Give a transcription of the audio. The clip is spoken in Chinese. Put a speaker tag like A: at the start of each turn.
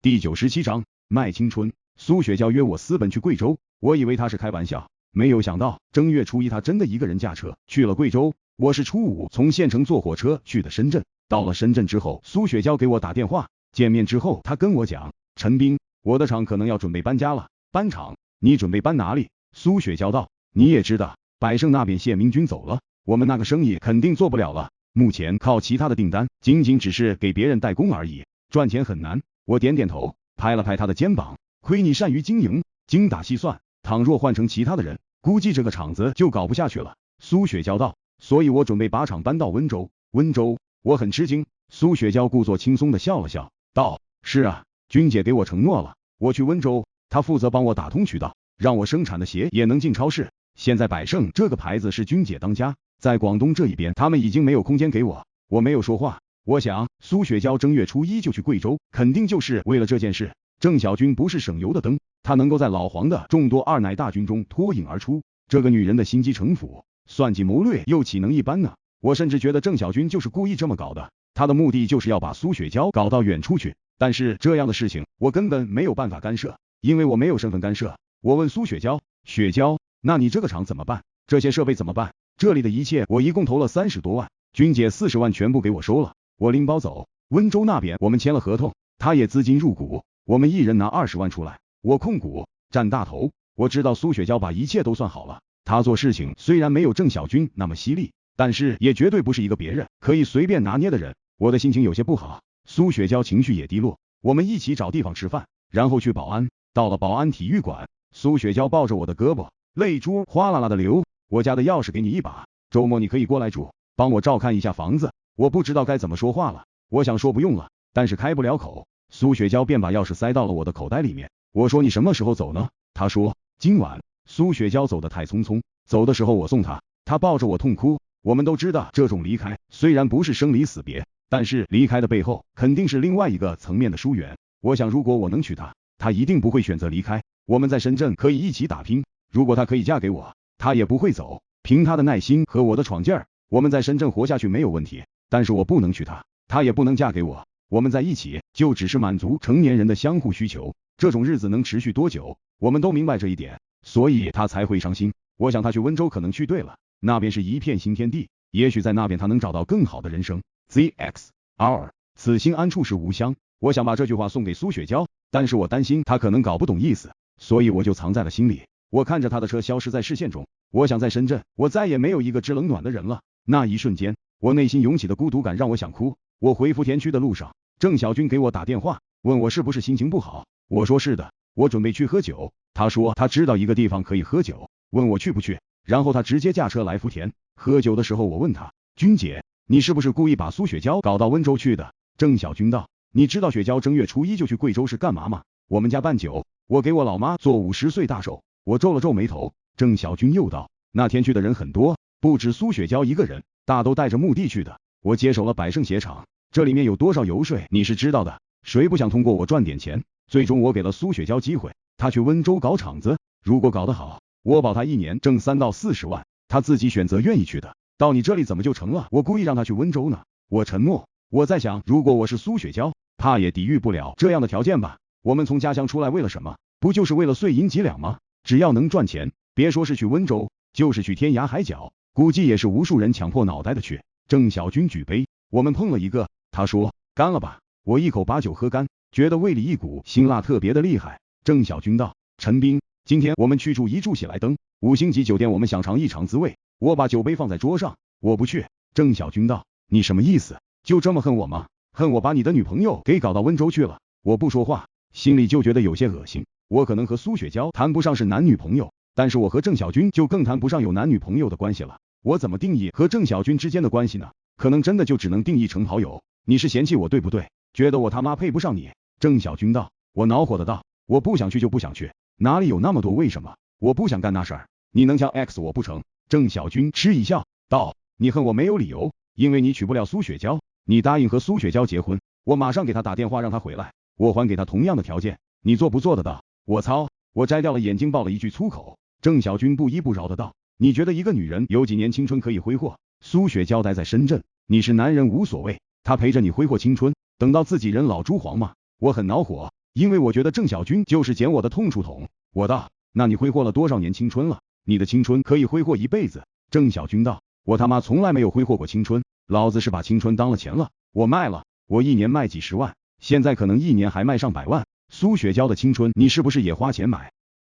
A: 第97章卖青春。苏雪娇约我私奔去贵州，我以为她是开玩笑，没有想到正月初一她真的一个人驾车去了贵州。我是初五从县城坐火车去的深圳，到了深圳之后，苏雪娇给我打电话，见面之后她跟我讲，陈斌，我的厂可能要准备搬家了，搬厂，你准备搬哪里？苏雪娇道，你也知道，百盛那边谢明军走了，我们那个生意肯定做不了了，目前靠其他的订单，仅仅只是给别人代工而已，赚钱很难。我点点头，拍了拍他的肩膀，亏你善于经营，精打细算，倘若换成其他的人，估计这个厂子就搞不下去了。苏雪娇道，所以我准备把厂搬到温州。温州？我很吃惊。苏雪娇故作轻松的笑了笑，道，是啊，君姐给我承诺了，我去温州，她负责帮我打通渠道，让我生产的鞋也能进超市。现在百盛这个牌子是君姐当家，在广东这一边他们已经没有空间给我。我没有说话，我想苏雪娇正月初一就去贵州，肯定就是为了这件事。郑小军不是省油的灯，他能够在老黄的众多二奶大军中脱颖而出，这个女人的心机城府，算计谋略又岂能一般呢？我甚至觉得郑小军就是故意这么搞的，他的目的就是要把苏雪娇搞到远处去。但是这样的事情我根本没有办法干涉，因为我没有身份干涉。我问苏雪娇，雪娇，那你这个厂怎么办？这些设备怎么办？这里的一切我一共投了30多万，君姐40万全部给我收了，我拎包走。温州那边我们签了合同，他也资金入股，我们一人拿20万出来，我控股占大头。我知道苏雪娇把一切都算好了，她做事情虽然没有郑小军那么犀利，但是也绝对不是一个别人可以随便拿捏的人。我的心情有些不好，苏雪娇情绪也低落，我们一起找地方吃饭，然后去宝安。到了宝安体育馆，苏雪娇抱着我的胳膊，泪珠哗啦啦的流。我家的钥匙给你一把，周末你可以过来住，帮我照看一下房子。我不知道该怎么说话了，我想说不用了，但是开不了口。苏雪娇便把钥匙塞到了我的口袋里面。我说你什么时候走呢？她说今晚。苏雪娇走得太匆匆，走的时候我送她，她抱着我痛哭。我们都知道这种离开虽然不是生离死别，但是离开的背后肯定是另外一个层面的疏远。我想如果我能娶她，她一定不会选择离开，我们在深圳可以一起打拼。如果她可以嫁给我，她也不会走，凭她的耐心和我的闯劲儿，我们在深圳活下去没有问题。但是我不能娶她，她也不能嫁给我，我们在一起就只是满足成年人的相互需求，这种日子能持续多久？我们都明白这一点，所以她才会伤心。我想她去温州可能去对了，那边是一片新天地，也许在那边她能找到更好的人生。ZXR 此心安处是吾乡。我想把这句话送给苏雪娇，但是我担心她可能搞不懂意思，所以我就藏在了心里。我看着她的车消失在视线中，我想在深圳我再也没有一个知冷暖的人了。那一瞬间我内心涌起的孤独感让我想哭。我回福田区的路上，郑小军给我打电话，问我是不是心情不好。我说是的，我准备去喝酒。他说他知道一个地方可以喝酒，问我去不去，然后他直接驾车来福田。喝酒的时候我问他，军姐，你是不是故意把苏雪娇搞到温州去的？郑小军道，你知道雪娇正月初一就去贵州是干嘛吗？我们家办酒，我给我老妈做50岁大寿。我皱了皱眉头。郑小军又道，那天去的人很多，不止苏雪娇一个人，大都带着目的去的。我接手了百盛鞋厂，这里面有多少油水你是知道的，谁不想通过我赚点钱？最终我给了苏雪娇机会，她去温州搞厂子，如果搞得好，我保她一年挣3到40万，她自己选择愿意去的。到你这里怎么就成了我故意让她去温州呢？我沉默，我在想，如果我是苏雪娇，怕也抵御不了这样的条件吧。我们从家乡出来为了什么？不就是为了碎银几两吗？只要能赚钱，别说是去温州，就是去天涯海角，估计也是无数人抢破脑袋的去。郑小军举杯，我们碰了一个，他说干了吧。我一口把酒喝干，觉得胃里一股辛辣特别的厉害。郑小军道，陈斌，今天我们去住一住喜来登5星级酒店，我们想尝一尝滋味。我把酒杯放在桌上，我不去。郑小军道，你什么意思？就这么恨我吗？恨我把你的女朋友给搞到温州去了？我不说话，心里就觉得有些恶心。我可能和苏雪娇谈不上是男女朋友，但是我和郑小军就更谈不上有男女朋友的关系了。我怎么定义和郑小军之间的关系呢？可能真的就只能定义成好友。你是嫌弃我对不对？觉得我他妈配不上你？郑小军道，我恼火的道，我不想去就不想去，哪里有那么多为什么？我不想干那事儿，你能叫 X 我不成？郑小军嗤一笑道，你恨我没有理由，因为你娶不了苏雪娇，你答应和苏雪娇结婚，我马上给她打电话让她回来，我还给她同样的条件，你做不做得到？我操！我摘掉了眼镜爆了一句粗口。郑小军不依不饶的道，你觉得一个女人有几年青春可以挥霍？苏雪娇待在深圳，你是男人无所谓，她陪着你挥霍青春，等到自己人老珠黄吗？我很恼火，因为我觉得郑小军就是捡我的痛处桶。我道，那你挥霍了多少年青春了？你的青春可以挥霍一辈子。郑小军道，我他妈从来没有挥霍过青春，老子是把青春当了钱了，我卖了，我一年卖几十万，现在可能一年还卖上100万。苏雪娇的青春你是不是也花钱买？